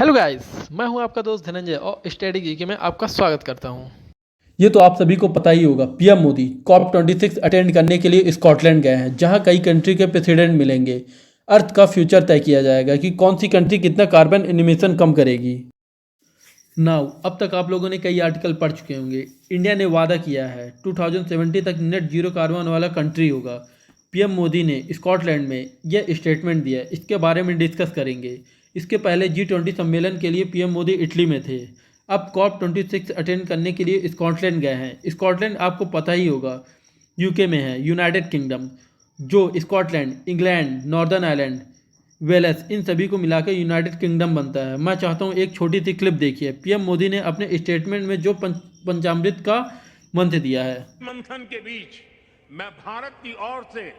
Hello guys, मैं हूं आपका दोस्त धनंजय और स्टडी जीके में आपका स्वागत करता हूं। ये तो आप सभी को पता ही होगा। पीएम मोदी COP26 अटेंड करने के लिए स्कॉटलैंड गए हैं, जहां कई कंट्री के प्रेसिडेंट मिलेंगे। अर्थ का फ्यूचर तय किया जाएगा कि कौन सी कंट्री कितना कार्बन इमिशन कम करेगी। नाउ अब तक आप लोगों ने कई आर्टिकल पढ़ चुके होंगे। इंडिया ने वादा किया है 2070 तक नेट जीरो कार्बन वाला कंट्री होगा। पीएम मोदी ने स्कॉटलैंड में यह स्टेटमेंट दिया, इसके बारे में डिस्कस करेंगे। इसके पहले G20 सम्मेलन के लिए पीएम मोदी इटली में थे। अब COP26 अटेंड करने के लिए स्कॉटलैंड गए हैं। स्कॉटलैंड आपको पता ही होगा यूके में है, यूनाइटेड किंगडम। जो Scotland, England, Northern Ireland, Wales, इन सभी को मिलाकर यूनाइटेड किंगडम बनता है। मैं चाहता हूँ एक छोटी सी क्लिप देखिए। पीएम मोदी ने अपने स्टेटमेंट में जो पंचामृत का मंत्र दिया है। मंथन के बीच मैं भारत की ओर से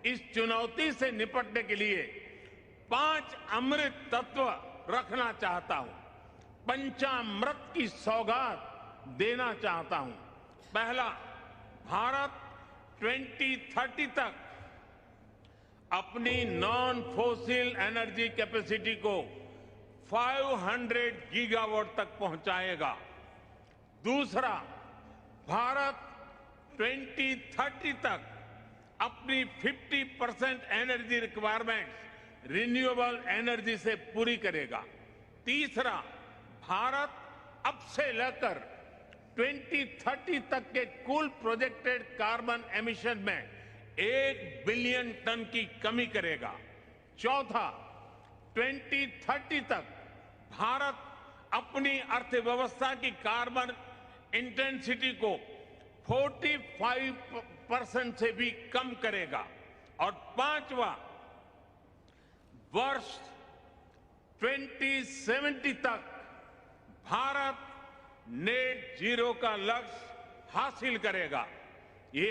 इस चुनौती से निपटने के लिए 5 अमृत तत्व रखना चाहता हूं, पंचामृत की सौगात देना चाहता हूं। पहला, भारत 2030 तक अपनी नॉन फोसिल एनर्जी कैपेसिटी को 500 गीगावाट तक पहुंचाएगा। दूसरा, भारत 2030 तक अपनी 50% एनर्जी रिक्वायरमेंट रिन्यूएबल एनर्जी से पूरी करेगा। तीसरा, भारत अब से लेकर 2030 तक के कुल प्रोजेक्टेड कार्बन एमिशन में 1 बिलियन टन की कमी करेगा। चौथा, 2030 तक भारत अपनी अर्थव्यवस्था की कार्बन इंटेंसिटी को 45% से भी कम करेगा। और पांचवा, वर्ष 2070 तक भारत नेट जीरो का लक्ष्य हासिल करेगा। ये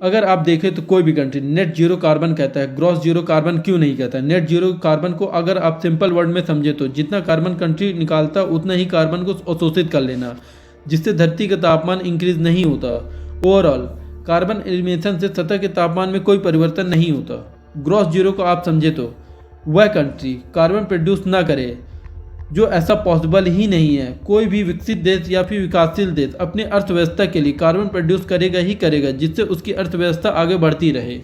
अगर आप देखें तो कोई भी कंट्री नेट जीरो कार्बन कहता है, ग्रॉस जीरो कार्बन क्यों नहीं कहता। नेट जीरो कार्बन को अगर आप सिंपल वर्ड में समझे तो जितना कार्बन कंट्री निकालता उतना ही कार्बन को अवशोषित कर लेना, जिससे धरती का तापमान इंक्रीज नहीं होता। ओवरऑल कार्बन एमिशन से सतह के तापमान में कोई परिवर्तन नहीं होता। ग्रॉस जीरो को आप समझे तो वह कंट्री कार्बन प्रोड्यूस ना करे, जो ऐसा पॉसिबल ही नहीं है। कोई भी विकसित देश या फिर विकासशील देश अपनी अर्थव्यवस्था के लिए कार्बन प्रोड्यूस करेगा ही करेगा, जिससे उसकी अर्थव्यवस्था आगे बढ़ती रहे।